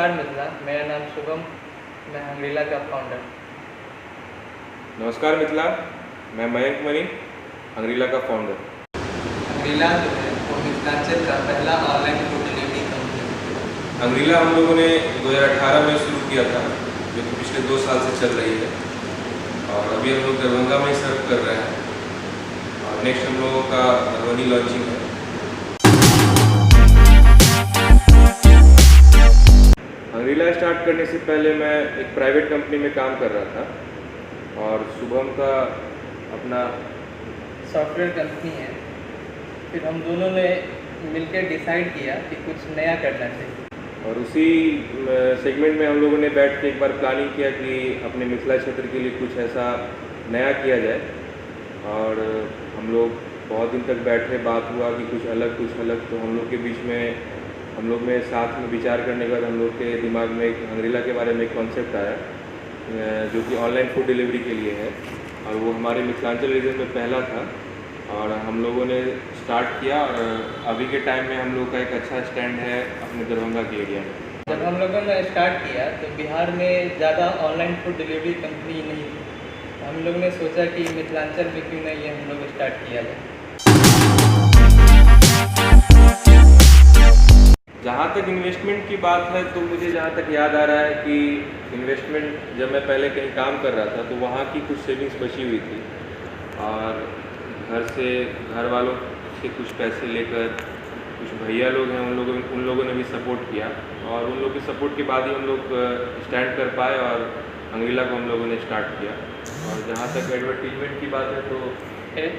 नमस्कार मित्रा, मेरा नाम शुभम, मैं हंगरीला का फाउंडर। नमस्कार मिथिला, मैं मयंक मनी, हंगरीला का फाउंडर। हंगरीला जो है वो मिथिलांचल का पहला ऑनलाइन फूड डिलीवरी कंपनी है। हंगरीला हम लोगों ने 2018 में शुरू किया था, जो कि पिछले 2 साल से चल रही है और अभी हम लोग दरभंगा में सर्व कर रहे हैं और नेक्स्ट हम लोगों का मधुबनी लॉन्चिंग है। हंगरीला स्टार्ट करने से पहले मैं एक प्राइवेट कंपनी में काम कर रहा था और शुभम का अपना सॉफ्टवेयर कंपनी है। फिर हम दोनों ने मिलकर डिसाइड किया कि कुछ नया करना चाहिए और उसी सेगमेंट में हम लोगों ने बैठ के एक बार प्लानिंग किया कि अपने मिथिला क्षेत्र के लिए कुछ ऐसा नया किया जाए। और हम लोग बहुत दिन तक बैठे, बात हुआ कि कुछ अलग। तो हम लोग के बीच में, हम लोग में साथ में विचार करने के बाद हम लोग के दिमाग में एक हंगरीला के बारे में एक कॉन्सेप्ट आया, जो कि ऑनलाइन फूड डिलीवरी के लिए है और वो हमारे मिथिलांचल रीजन में पहला था और हम लोगों ने स्टार्ट किया। और अभी के टाइम में हम लोग का एक अच्छा स्टैंड है अपने दरभंगा के एरिया में। जब हम लोगों ने स्टार्ट किया तो बिहार में ज़्यादा ऑनलाइन फूड डिलीवरी कंपनी नहीं थी। हम लोग ने सोचा कि मिथिलांचल में क्यों नहीं ये हम लोग स्टार्ट किया जाए। जहाँ तक इन्वेस्टमेंट की बात है तो मुझे जहाँ तक याद आ रहा है कि इन्वेस्टमेंट जब मैं पहले कहीं काम कर रहा था तो वहाँ की कुछ सेविंग्स बची हुई थी और घर वालों से कुछ पैसे लेकर, कुछ भैया लोग हैं उन लोगों ने भी सपोर्ट किया और उन लोगों के सपोर्ट के बाद ही हम लोग स्टैंड कर पाए और हंगरीला को हम लोगों ने स्टार्ट किया। और जहाँ तक एडवर्टीजमेंट की बात है तो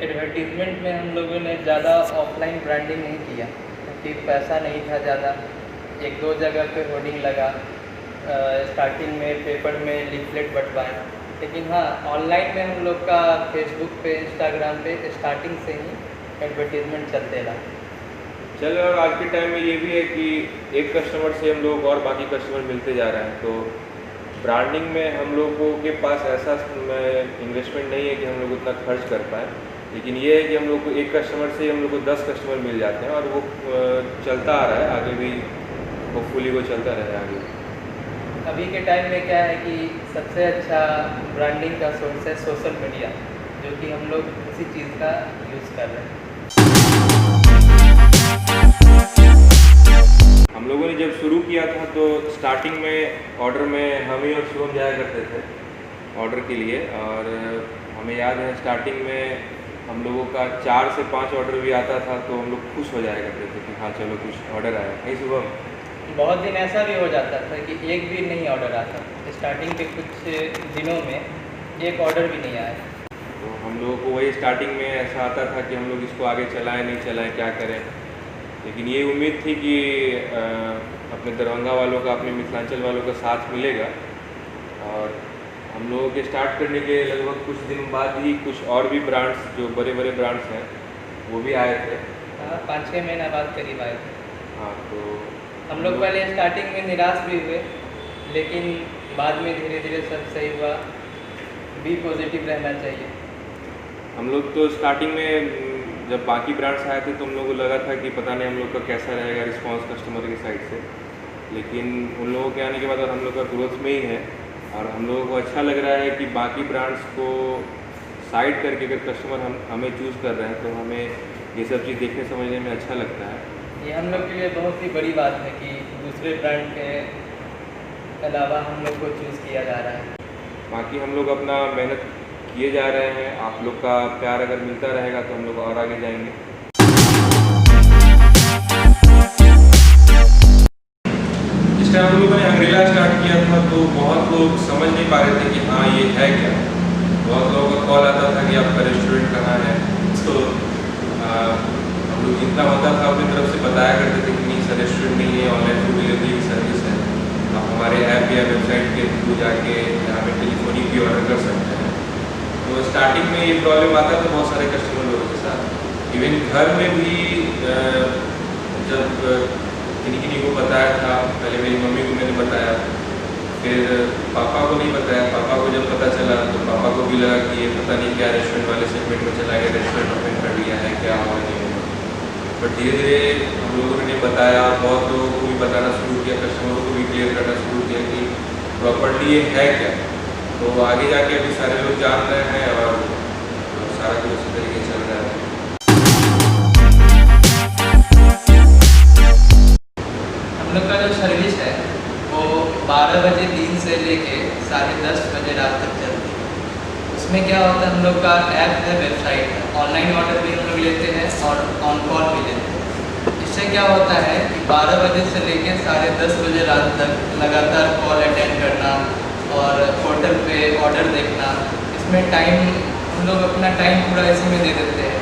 एडवर्टीजमेंट में हम लोगों ने ज़्यादा ऑफलाइन ब्रांडिंग नहीं किया क्योंकि पैसा नहीं था ज़्यादा। 1-2 जगह पे होर्डिंग लगा, स्टार्टिंग में पेपर में लीफलेट बंटवाए। लेकिन हाँ, ऑनलाइन में हम लोग का फेसबुक पे, इंस्टाग्राम पे स्टार्टिंग से ही एडवर्टीजमेंट चलते रहा। चल, और आज के टाइम में ये भी है कि एक कस्टमर से हम लोग और बाकी कस्टमर मिलते जा रहे हैं, तो ब्रांडिंग में हम लोगों के पास ऐसा इन्वेस्टमेंट नहीं है कि हम लोग उतना खर्च कर पाए। लेकिन ये है कि हम लोग को एक कस्टमर से हम लोग को 10 कस्टमर मिल जाते हैं और वो चलता आ रहा है, आगे भी होपफुली वो चलता रहे आगे। अभी के टाइम में क्या है कि सबसे अच्छा ब्रांडिंग का सोर्स है सोशल मीडिया, जो कि हम लोग उसी चीज़ का यूज़ कर रहे हैं। हम लोगों ने जब शुरू किया था तो स्टार्टिंग में ऑर्डर में हम ही और शुभम जाया करते थे ऑर्डर के लिए। और हमें याद है स्टार्टिंग में हम लोगों का 4 से 5 ऑर्डर भी आता था तो हम लोग खुश हो जाया करते थे कि हाँ चलो कुछ ऑर्डर आया। नहीं शुभम? बहुत दिन ऐसा भी हो जाता था कि एक भी नहीं ऑर्डर आता। स्टार्टिंग के कुछ दिनों में एक ऑर्डर भी नहीं आया। तो हम लोगों को वही स्टार्टिंग में ऐसा आता था कि हम लोग इसको आगे चलाएं नहीं चलाएं, क्या करें। लेकिन ये उम्मीद थी कि अपने दरभंगा वालों का, अपने मिथिलांचल वालों का साथ मिलेगा। और हम लोगों के स्टार्ट करने के लगभग कुछ दिन बाद ही कुछ और भी ब्रांड्स, जो बड़े बड़े ब्रांड्स हैं, वो भी आए थे। हाँ, 5-6 महीना बाद करीब आए थे। हाँ, तो हम लोग पहले स्टार्टिंग में निराश भी हुए, लेकिन बाद में धीरे धीरे सब सही हुआ। बी पॉजिटिव रहना चाहिए। हम लोग तो स्टार्टिंग में जब बाकी ब्रांड्स आए थे तो हम लोग को लगा था कि पता नहीं हम लोग का कैसा रहेगा रिस्पांस कस्टमर की साइड से। लेकिन उन लोगों के आने के बाद और हम लोग का ग्रोथ में ही है और हम लोगों को अच्छा लग रहा है कि बाकी ब्रांड्स को साइड करके अगर कस्टमर हमें चूज़ कर रहे हैं तो हमें ये सब चीज़ देखने समझने में अच्छा लगता है। ये हम लोग के लिए बहुत ही बड़ी बात है कि दूसरे ब्रांड के अलावा हम लोग को चूज़ किया जा रहा है। बाकी हम लोग अपना मेहनत किए जा रहे हैं। आप लोग का प्यार अगर मिलता रहेगा तो हम लोग और आगे जाएंगे। इस टाइम हम लोगों ने हंगरीला स्टार्ट किया था तो बहुत लोग समझ नहीं पा रहे थे कि हाँ ये है क्या। बहुत लोगों का कॉल आता था कि आपका रेस्टोरेंट कहाँ है। तो हम लोग जितना होता था अपनी तरफ से बताया करते थे कि नहीं सर, रेस्टोरेंट नहीं है, ऑनलाइन फूड डिलीवरी की सर्विस है। आप हमारे ऐप या वेबसाइट के थ्रू जाके यहाँ पे टेलीफोनिक भी ऑर्डर कर सकते हैं। तो स्टार्टिंग में ये प्रॉब्लम आता था बहुत सारे कस्टमर लोगों के साथ। इवन घर में भी जब किन्हीं को बताया था, पहले मेरी मम्मी को मैंने बताया, फिर पापा को नहीं बताया। पापा को जब पता चला तो पापा को भी लगा कि ये पता नहीं क्या रेस्टोरेंट वाले सेगमेंट में चला गया, रेस्टोरेंट ओपन कर लिया है, क्या हुआ नहीं हुआ। बट धीरे धीरे हम लोगों ने बताया, बहुत लोगों को भी बताना शुरू किया, कस्टमरों को भी क्लियर करना शुरू किया कि प्रॉपर्टी ये है क्या। तो आगे जाके अभी सारे लोग जान रहे हैं और सारा कुछ उसी तरीके चल रहा है। हम लोग का जो सर्विस है वो 12 बजे दिन से लेके 10:30 बजे रात तक चलती है। उसमें क्या होता है, हम लोग का ऐप है, वेबसाइट है, ऑनलाइन ऑर्डर भी हम लोग लेते हैं और ऑन कॉल भी लेते हैं। इससे क्या होता है कि 12 बजे से लेके 10:30 बजे रात तक लगातार कॉल अटेंड करना और पोर्टल पे ऑर्डर देखना, इसमें टाइम हम लोग अपना टाइम पूरा इसी में दे देते हैं।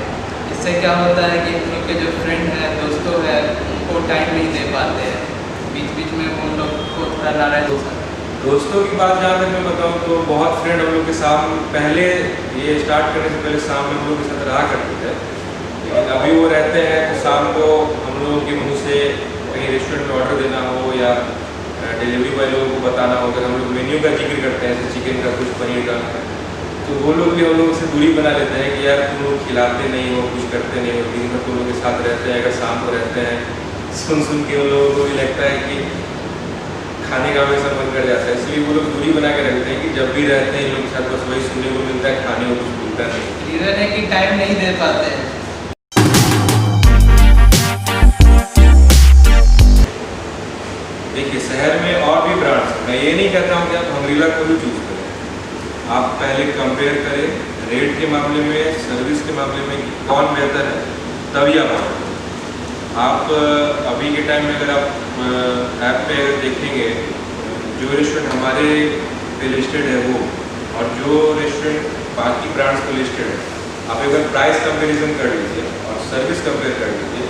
इससे क्या होता है कि हम लोग के जो फ्रेंड हैं, दोस्तों हैं, उनको टाइम नहीं दे पाते हैं, बीच बीच में उन लोग को थोड़ा नाराज हो सकता है। दोस्तों की बात जहाँ तक मैं बताऊँ तो बहुत फ्रेंड हम लोग के साथ पहले ये स्टार्ट करने से पहले शाम में हम लोग के साथ रहा करते थे, लेकिन अभी वो रहते हैं तो शाम को हम लोगों के मुँह से कहीं रेस्टोरेंट में ऑर्डर देना हो या डिलीवरी बॉय लोगों को बताना हो, अगर हम लोग मेन्यू का जिक्र करते हैं जैसे चिकन का, कुछ पनीर का, तो वो लोग भी हम लोग से दूरी बना लेते हैं कि यार तुम लोग खिलाते नहीं हो, कुछ करते नहीं हो, दिन भर तुम लोग के साथ रहते हैं, अगर शाम को रहते हैं सुन के उन लोगों को भी लगता है कि खाने का हमेशा मन कर जाता है, इसलिए वो लोग दूरी बना के रखते हैं कि जब भी रहते हैं इन लोग के साथ बस वही सुनने को मिलता है, खाने को कुछ मिलता नहीं। रीज़न है कि टाइम नहीं दे पाते हैं। देखिए शहर में और भी ब्रांड्स, मैं ये नहीं कहता हूँ कि आप हंगरीला को भी चूज करें, आप पहले कंपेयर करें रेट के मामले में, सर्विस के मामले में कि कौन बेहतर है, तभी आप अभी के टाइम में अगर आप ऐप पे अगर देखेंगे जो रेस्टोरेंट हमारे पे लिस्टेड है वो और जो रेस्टोरेंट बाकी ब्रांड्स पे लिस्टेड है, आप अगर प्राइस कंपैरिजन कर लीजिए और सर्विस कंपेयर कर लीजिए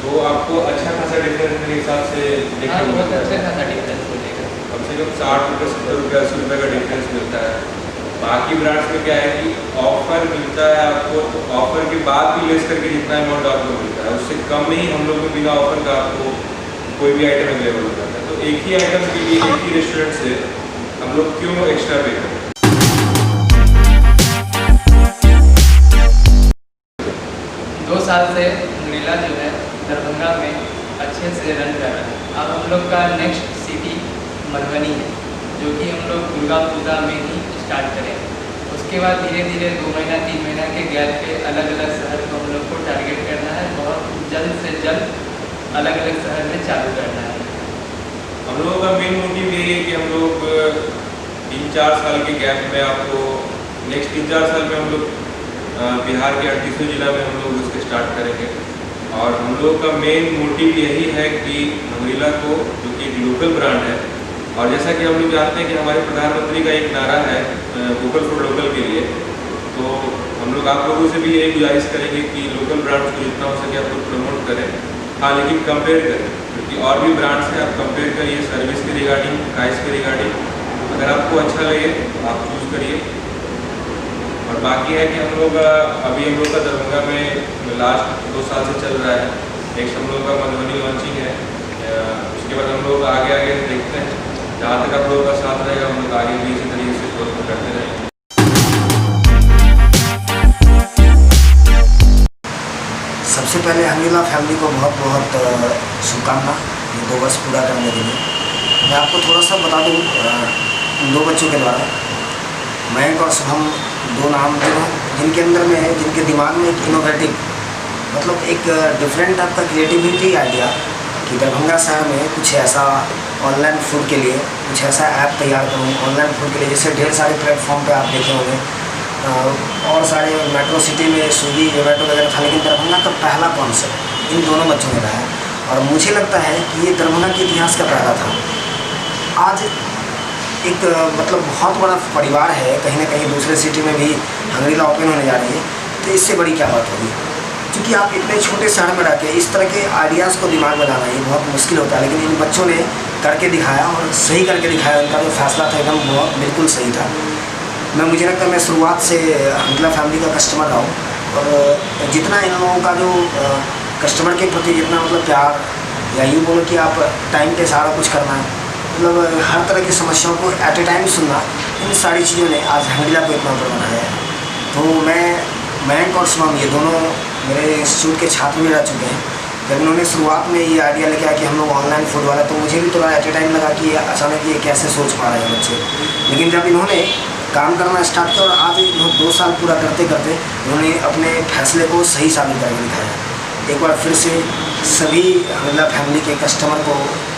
तो आपको अच्छा खासा डिफरेंस मेरे हिसाब से देखने को बहुत मिलता अच्छा है। खासा डिफरेंस मिलेगा, कम से कम 60 रुपये, 70 रुपये, 80 रुपये का डिफरेंस मिलता है। बाकी ब्रांड्स में क्या है कि ऑफर मिलता है आपको, तो ऑफर के बाद भी लेस करके जितना अमाउंट आपको मिलता है उससे कम में ही हम लोग में बिना ऑफर का आपको कोई भी आइटम अवेलेबल हो जाता है। तो एक ही आइटम के लिए एक ही रेस्टोरेंट से हम लोग क्यों एक्स्ट्रा पे करें। 2 साल से हंगरीला जो है दरभंगा में अच्छे से रन कर रहा है। अब हम लोग का नेक्स्ट सिटी मधुबनी है, जो कि हम लोग दुर्गा पूजा में ही स्टार्ट करेंगे। उसके बाद धीरे धीरे 2 महीना 3 महीना के गैप पे अलग अलग शहर को हम लोग को टारगेट करना है, बहुत जल्द से जल्द अलग अलग शहर में चालू करना है। हम लोगों का मेन मोटिव यही है कि हम लोग 3-4 साल के गैप में आपको नेक्स्ट 3-4 साल में हम लोग बिहार के 38 जिला में हम लोग उसके स्टार्ट करेंगे। और हम लोग का मेन मोटिव यही है कि हंगरीला को, जो कि एक लोकल ब्रांड है, और जैसा कि हम लोग जानते हैं कि हमारे प्रधानमंत्री का एक नारा है वोकल फॉर लोकल के लिए, तो हम लोग आप लोगों से भी यही गुजारिश करेंगे कि लोकल ब्रांड्स को जितना हो सके आप लोग प्रमोट करें। हाँ, लेकिन कंपेयर करें, क्योंकि और भी ब्रांड्स हैं, आप कंपेयर करिए सर्विस के रिगार्डिंग, प्राइस के रिगार्डिंग, अगर आपको अच्छा लगे आप चूज़ करिए। और बाकी है कि हम लोग अभी हम लोग का दरभंगा में लास्ट 2 साल से चल रहा है, नेक्स्ट हम लोग का मधुबनी लॉन्चिंग है, उसके बाद हम लोग आगे देखते हैं, जहाँ तक आप लोगों का साथ रहेगा हम लोग आगे भी इसी तरीके से ग्रोथ करते रहेंगे। सबसे पहले हंगरीला फैमिली को बहुत बहुत शुभकामना ये 2 वर्ष पूरा करने के लिए। मैं आपको थोड़ा सा बता दूँ 2 बच्चों के द्वारा, मयंक और शुभम 2 नाम जिनके अंदर में है, जिनके दिमाग में एक इनोवेटिव मतलब एक डिफरेंट टाइप का क्रिएटिविटी आइडिया कि दरभंगा शहर में कुछ ऐसा ऑनलाइन फूड के लिए कुछ ऐसा ऐप तैयार करूँ ऑनलाइन फूड के लिए, जैसे ढेर सारे प्लेटफॉर्म पे आप देखे होंगे और सारे मेट्रो सिटी में स्विगी जोमेटो वगैरह था, लेकिन दरभंगा का पहला कॉन्सेप्ट इन दोनों बच्चों ने रहा है। और मुझे लगता है कि ये दरभंगा के इतिहास का पहला था। आज एक मतलब बहुत बड़ा परिवार है, कहीं ना कहीं दूसरे सिटी में भी हंगरीला ओपन होने जा रही है, तो इससे बड़ी क्या बात होगी। क्योंकि आप इतने छोटे शहर में रह के इस तरह के आइडियाज़ को दिमाग में लाना ये बहुत मुश्किल होता है, लेकिन इन बच्चों ने करके दिखाया और सही करके दिखाया। उनका जो फैसला था एकदम बहुत बिल्कुल सही था। मुझे लगता है मैं शुरुआत से हंगरीला फैमिली का कस्टमर रहा हूँ और जितना इन लोगों का जो कस्टमर के प्रति जितना मतलब प्यार या यूँ बोलो कि आप टाइम पे सारा कुछ करना, मतलब हर तरह की समस्याओं को एट ए टाइम सुनना, इन सारी चीज़ों ने आज हंगरीला को इतना ऊपर बनाया है। तो मैं मयंक और शुभम ये दोनों मेरे इंस्टीट्यूट के छात्र भी रह चुके हैं जब उन्होंने शुरुआत में ये आइडिया लेके आया कि हम लोग ऑनलाइन फूड वाला, तो मुझे भी थोड़ा एट ए टाइम लगा कि अचानक ये कैसे सोच पा रहे हैं बच्चे। लेकिन जब इन्होंने काम करना स्टार्ट किया और आज 2 साल पूरा करते करते उन्होंने अपने फैसले को सही साबित करके दिखाया। एक बार फिर से सभी हंगरीला फैमिली के कस्टमर को,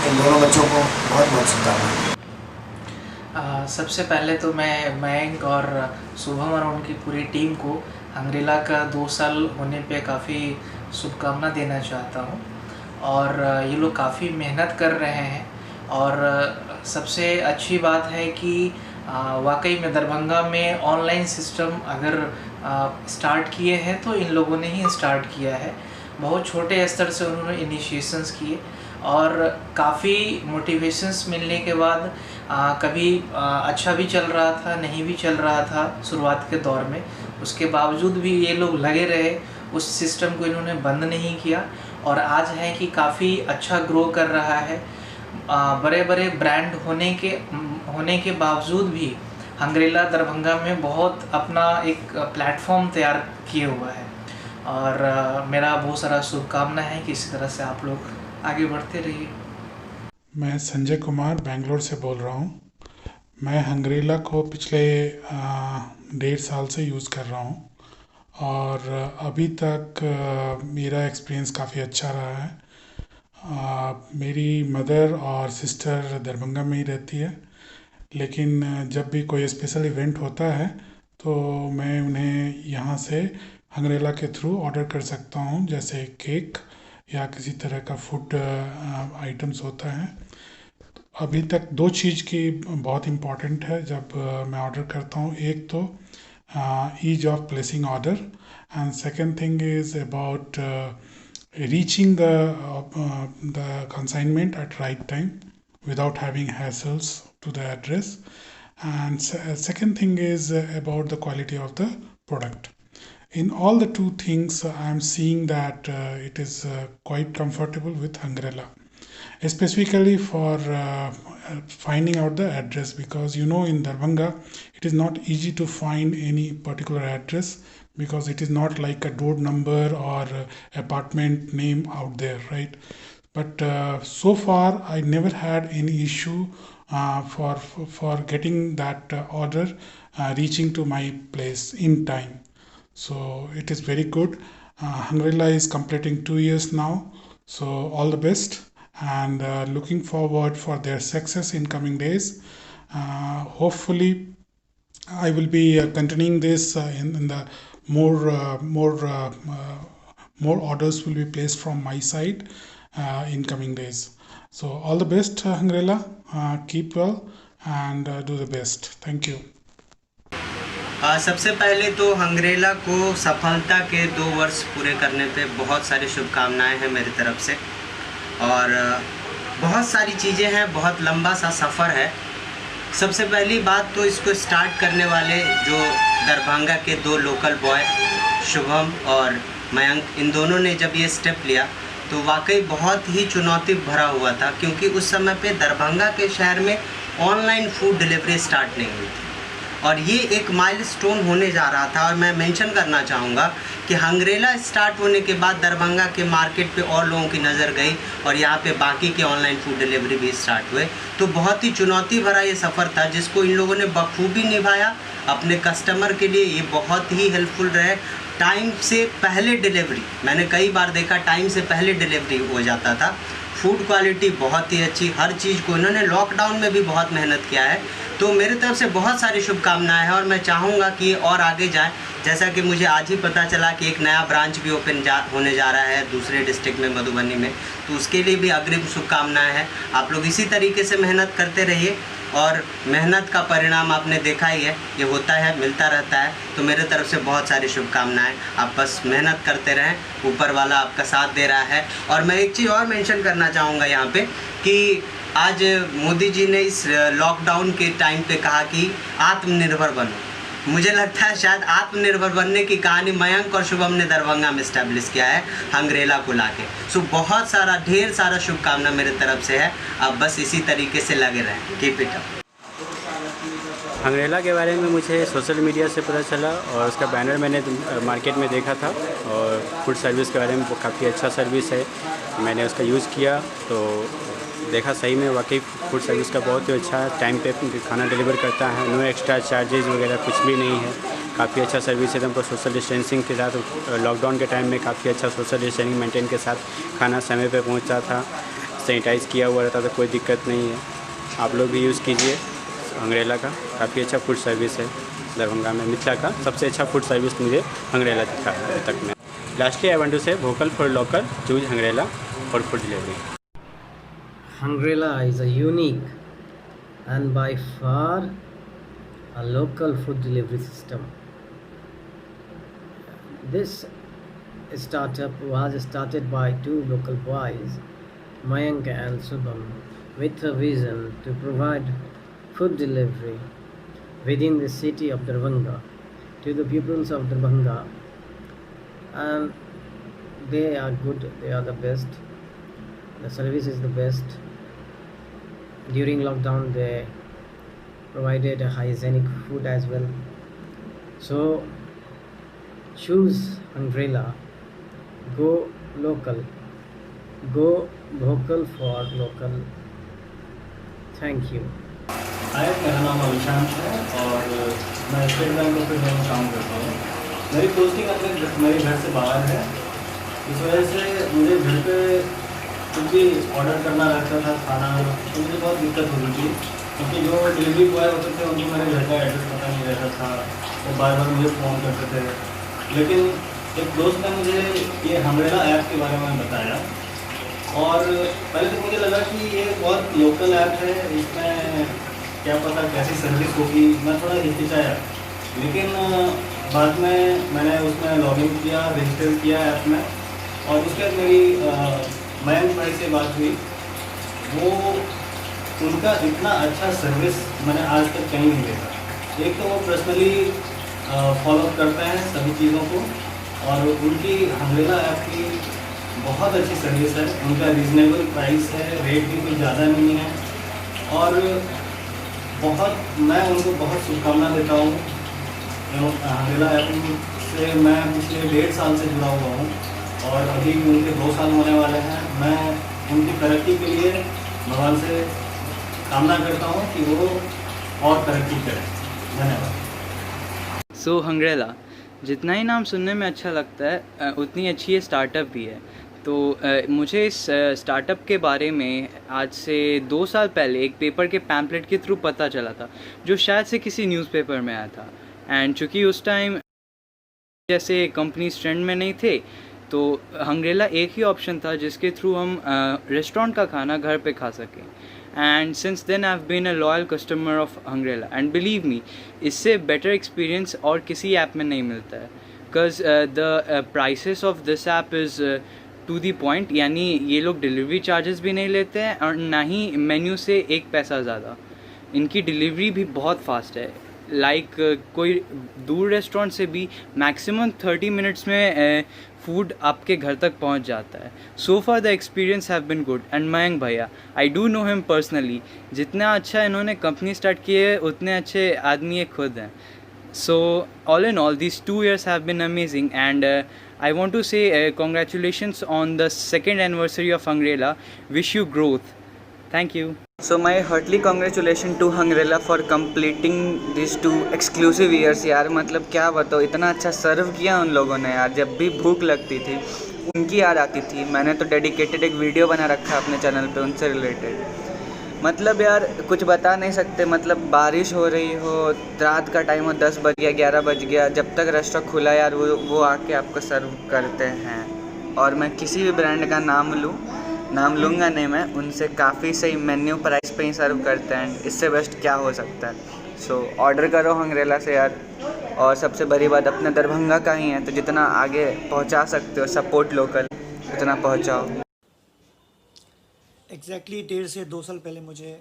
इन दोनों बच्चों को बहुत बहुत शुभकामनाएं। सबसे पहले तो मैं मयंक और शुभम और उनकी पूरी टीम को हंगरीला का 2 साल होने पे काफ़ी शुभकामना देना चाहता हूँ। और ये लोग काफ़ी मेहनत कर रहे हैं और सबसे अच्छी बात है कि वाकई में दरभंगा में ऑनलाइन सिस्टम अगर स्टार्ट किए हैं तो इन लोगों ने ही स्टार्ट किया है। बहुत छोटे स्तर से उन्होंने इनिशिएशंस किए और काफ़ी मोटिवेशंस मिलने के बाद कभी अच्छा भी चल रहा था, नहीं भी चल रहा था शुरुआत के दौर में, उसके बावजूद भी ये लोग लगे रहे, उस सिस्टम को इन्होंने बंद नहीं किया और आज है कि काफ़ी अच्छा ग्रो कर रहा है। बड़े बड़े ब्रांड होने के बावजूद भी हंगरीला दरभंगा में बहुत अपना एक प्लेटफॉर्म तैयार किए हुआ है और मेरा बहुत सारा शुभकामना है कि इसी तरह से आप लोग आगे बढ़ते रहिए। मैं संजय कुमार बेंगलोर से बोल रहा हूँ। मैं हंगरीला को पिछले 1.5 साल से यूज़ कर रहा हूँ और अभी तक मेरा एक्सपीरियंस काफ़ी अच्छा रहा है। मेरी मदर और सिस्टर दरभंगा में ही रहती है, लेकिन जब भी कोई स्पेशल इवेंट होता है तो मैं उन्हें यहाँ से हंगरीला के थ्रू ऑर्डर कर सकता हूँ, जैसे केक या किसी तरह का फूड आइटम्स होता है। अभी तक 2 चीज़ की बहुत इम्पॉर्टेंट है जब मैं ऑर्डर करता हूँ। एक तो ease of placing order and second thing is about reaching the consignment at right time without having hassles to the address, and second thing is about the quality of the product. In all the 2 things I am seeing that it is quite comfortable with Hungryla, specifically for finding out the address, because in Darbhanga it is not easy to find any particular address because it is not like a door number or apartment name out there, right? But so far I never had any issue for getting that order reaching to my place in time. So it is very good. Hungryla is completing 2 years now, so all the best, and looking forward for their success in coming days. Hopefully I will be continuing this in the more orders will be placed from my side in coming days. So all the best, Hungryla. Keep well and do the best. Thank you. सबसे पहले तो हंगरीला को सफलता के 2 वर्ष पूरे करने पे बहुत सारी शुभकामनाएं हैं मेरी तरफ से। और बहुत सारी चीज़ें हैं, बहुत लंबा सा सफ़र है। सबसे पहली बात तो इसको स्टार्ट करने वाले जो दरभंगा के 2 लोकल बॉय शुभम और मयंक, इन दोनों ने जब ये स्टेप लिया तो वाकई बहुत ही चुनौती भरा हुआ था, क्योंकि उस समय पे दरभंगा के शहर में ऑनलाइन फूड डिलीवरी स्टार्ट नहीं हुई थी और ये एक माइलस्टोन होने जा रहा था। और मैं मेंशन करना चाहूँगा कि हंगरीला स्टार्ट होने के बाद दरभंगा के मार्केट पे और लोगों की नज़र गई और यहाँ पे बाकी के ऑनलाइन फूड डिलीवरी भी स्टार्ट हुए। तो बहुत ही चुनौती भरा ये सफ़र था जिसको इन लोगों ने बखूबी निभाया। अपने कस्टमर के लिए ये बहुत ही हेल्पफुल रहे। टाइम से पहले डिलीवरी, मैंने कई बार देखा टाइम से पहले डिलीवरी हो जाता था। फूड क्वालिटी बहुत ही अच्छी, हर चीज़ को इन्होंने लॉकडाउन में भी बहुत मेहनत किया है। तो मेरी तरफ से बहुत सारी शुभकामनाएं हैं और मैं चाहूँगा कि और आगे जाए। जैसा कि मुझे आज ही पता चला कि एक नया ब्रांच भी होने जा रहा है दूसरे डिस्ट्रिक्ट में, मधुबनी में, तो उसके लिए भी अग्रिम शुभकामनाएं हैं। आप लोग इसी तरीके से मेहनत करते रहिए और मेहनत का परिणाम आपने देखा ही है, ये होता है, मिलता रहता है। तो मेरे तरफ से बहुत सारी शुभकामनाएं। आप बस मेहनत करते रहें, ऊपर वाला आपका साथ दे रहा है। और मैं एक चीज़ और मेंशन करना चाहूँगा यहाँ पे कि आज मोदी जी ने इस लॉकडाउन के टाइम पे कहा कि आत्मनिर्भर बनो। मुझे लगता है शायद आत्मनिर्भर बनने की कहानी मयंक और शुभम ने दरभंगा में इस्टेब्लिश किया है हंगरीला को लाके। सो बहुत सारा, ढेर सारा शुभकामना मेरे तरफ से है। आप बस इसी तरीके से लगे रहें। Keep it up. हंगरेला के बारे में मुझे सोशल मीडिया से पता चला और उसका बैनर मैंने मार्केट में देखा था और फूड सर्विस के बारे में काफ़ी अच्छा सर्विस है। मैंने उसका यूज़ किया तो देखा सही में वाकई फूड सर्विस का बहुत ही अच्छा है। टाइम पे खाना डिलीवर करता है, नो एक्स्ट्रा चार्जेस वगैरह कुछ भी नहीं है। काफ़ी अच्छा सर्विस है। हमको सोशल डिस्टेंसिंग के साथ लॉकडाउन के टाइम में काफ़ी अच्छा सोशल डिस्टेंसिंग मेंटेन के साथ खाना समय पे पहुंचता था, सैनिटाइज़ किया हुआ रहता था, कोई दिक्कत नहीं है। आप लोग भी यूज़ कीजिए हंगरेला का, काफ़ी अच्छा फूड सर्विस है। दरभंगा में मिथिला का सबसे अच्छा फूड सर्विस मुझे हंगरेला दिखा है अभी तक में। Lastly I want to say vocal for local, choose Hungryla for food delivery. Hungryla is a unique and by far a local food delivery system. This startup was started by two local boys, Mayank and Subham, with a vision to provide food delivery within the city of Darbhanga to the pupils of Darbhanga, and they are good, they are the best, the service is the best. During lockdown they provided a hygienic food as well. So choose Hungryla, go local, go vocal for local. Thank you. हाय, मेरा नाम अभिशांत है और मैं state bank of India में काम करता हूँ। मेरी पोस्टिंग मेरे घर से बाहर है, इस वजह से मुझे घर पे कुछ भी ऑर्डर करना रहता था खाना, तो मुझे बहुत दिक्कत होती थी क्योंकि जो डिलीवरी बॉय होते थे उनको मेरे घर का एड्रेस पता नहीं रहता था, वो बार बार मुझे फ़ोन करते थे। लेकिन एक दोस्त ने मुझे ये हंगरेला ऐप के बारे में बताया और पहले तो मुझे लगा कि ये बहुत लोकल ऐप है, इसमें क्या पता कैसी सर्विस होगी, मैं थोड़ा हिचकिचाया। लेकिन बाद में मैंने उसमें लॉगिन किया, रजिस्टर किया ऐप में और उसके बाद मेरी मयंक भाई से बात हुई। वो उनका इतना अच्छा सर्विस मैंने आज तक कहीं नहीं देखा। एक तो वो पर्सनली फॉलो करते हैं सभी चीज़ों को और उनकी हंगरेला ऐप की बहुत अच्छी सर्विस है, उनका रीज़नेबल प्राइस है, रेट भी कुछ ज़्यादा नहीं है और मैं उनको बहुत शुभकामना देता हूँ। हंगरेला ऐप से मैं पिछले 1.5 साल से जुड़ा हुआ हूँ और अभी उनके 2 साल होने वाले हैं। मैं उनकी तरक्की के लिए भगवान से कामना करता हूँ कि वो और तरक्की करें। धन्यवाद। सो हंगरेला जितना ही नाम सुनने में अच्छा लगता है उतनी अच्छी ये स्टार्टअप भी है। तो मुझे इस स्टार्टअप के बारे में आज से 2 साल पहले एक पेपर के पैम्पलेट के थ्रू पता चला था, जो शायद से किसी न्यूज़पेपर में आया था। एंड चूँकि उस टाइम जैसे कंपनीज ट्रेंड में नहीं थे, तो हंगरेला एक ही ऑप्शन था जिसके थ्रू हम रेस्टोरेंट का खाना घर पे खा सकें। And since then I have been a loyal customer of Hungryla and believe me, इससे बेटर एक्सपीरियंस और किसी ऐप में नहीं मिलता है। Because the prices of this app is to the point, यानी ये लोग डिलीवरी चार्जेस भी नहीं लेते हैं और ना ही मेन्यू से 1 पैसा ज़्यादा। इनकी डिलीवरी भी बहुत फास्ट है, कोई दूर रेस्टोरेंट से भी मैक्सिमम 30 मिनट्स में फूड आपके घर तक पहुंच जाता है। So far the experience have been good. And Mayank भैया, I do know him personally, जितना अच्छा इन्होंने कंपनी स्टार्ट की है उतने अच्छे आदमी ये खुद हैं। So all in all these 2 years have been amazing and I want to say congratulations on the 2nd anniversary of Hungryla. Wish you growth. Thank you. So my heartily congratulations to Hungryla for completing these 2 exclusive years यार। मतलब क्या बताओ, इतना अच्छा सर्व किया उन लोगों ने यार। जब भी भूख लगती थी उनकी याद आती थी। मैंने तो डेडिकेटेड एक वीडियो बना रखा है अपने चैनल पे उनसे रिलेटेड। मतलब यार कुछ बता नहीं सकते। मतलब बारिश हो रही हो, रात का टाइम हो, 10 बज गया, 11 बज गया, जब तक रेस्टोरेंट खुला यार वो आके आपको सर्व करते हैं। और मैं किसी भी ब्रांड का नाम लूँगा नहीं मैं, उनसे काफ़ी सही मेन्यू प्राइस पे ही सर्व करते हैं। इससे बेस्ट क्या हो सकता है। सो ऑर्डर करो हंगरेला से यार। और सबसे बड़ी बात अपने दरभंगा का ही है, तो जितना आगे पहुंचा सकते हो, सपोर्ट लोकल, उतना पहुंचाओ। एग्जैक्टली 1.5 से 2 साल पहले मुझे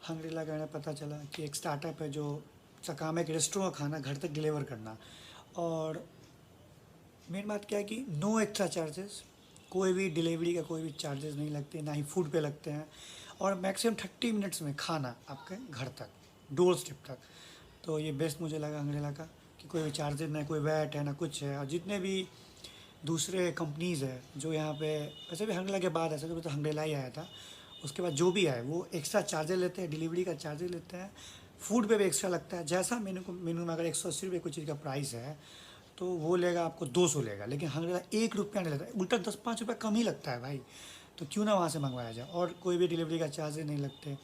हंगरेला का पता चला कि एक स्टार्टअप है जो उसका काम है कि रेस्टोरेंट का खाना घर तक डिलीवर करना। और मेन बात क्या है कि नो एक्स्ट्रा चार्जेस, कोई भी डिलीवरी का कोई भी चार्जेस नहीं लगते, ना ही फूड पे लगते हैं। और मैक्सिमम 30 मिनट्स में खाना आपके घर तक, डोर स्टेप तक। तो ये बेस्ट मुझे लगा हंगरीला का कि कोई चार्जेस नहीं, कोई वैट है ना कुछ है। और जितने भी दूसरे कंपनीज़ है जो यहाँ पे, वैसे भी हंगरीला के बाद ऐसा तो हंगरीला ही आया था, उसके बाद जो भी आए वो एक्स्ट्रा चार्जेस लेते हैं, डिलीवरी का चार्जेस लेते हैं, फूड पे भी एक्स्ट्रा लगता है। जैसा मेनू में अगर 180 रुपये कुछ चीज़ का प्राइस है तो वो लेगा आपको 200 लेगा, लेकिन हंगरीला 1 रुपया नहीं लेता, उल्टा 10-5 रुपये कम ही लगता है भाई। तो क्यों ना वहाँ से मंगवाया जाए, और कोई भी डिलीवरी का चार्जेस नहीं लगते।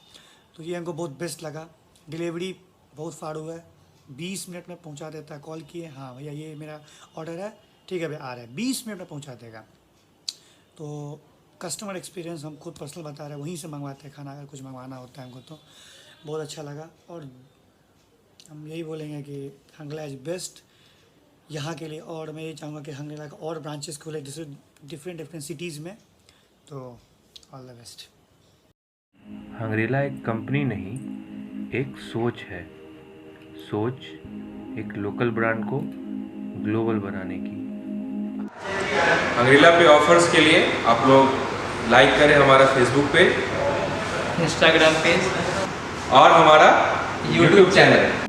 तो ये हमको बहुत बेस्ट लगा। डिलीवरी बहुत फाड़ू है, 20 मिनट में पहुँचा देता है। कॉल किए, हाँ भैया ये मेरा ऑर्डर है, ठीक है भैया आ रहा है, 20 मिनट में पहुँचा देगा। तो कस्टमर एक्सपीरियंस हम खुद पर्सनल बता रहे हैं, वहीं से मंगवाते हैं खाना, अगर कुछ मंगवाना होता है हमको तो बहुत अच्छा लगा। और हम यही बोलेंगे कि हंगरीला इज़ बेस्ट यहाँ के लिए। और मैं ये चाहूँगा कि हंगरीला का और ब्रांचेस खुले डिफरेंट सिटीज़ में। तो ऑल द बेस्ट। हंगरीला एक कंपनी नहीं, एक सोच है। सोच एक लोकल ब्रांड को ग्लोबल बनाने की। हंगरीला पे ऑफर्स के लिए आप लोग लाइक करें हमारा फेसबुक पेज, इंस्टाग्राम पेज और हमारा यूट्यूब चैनल।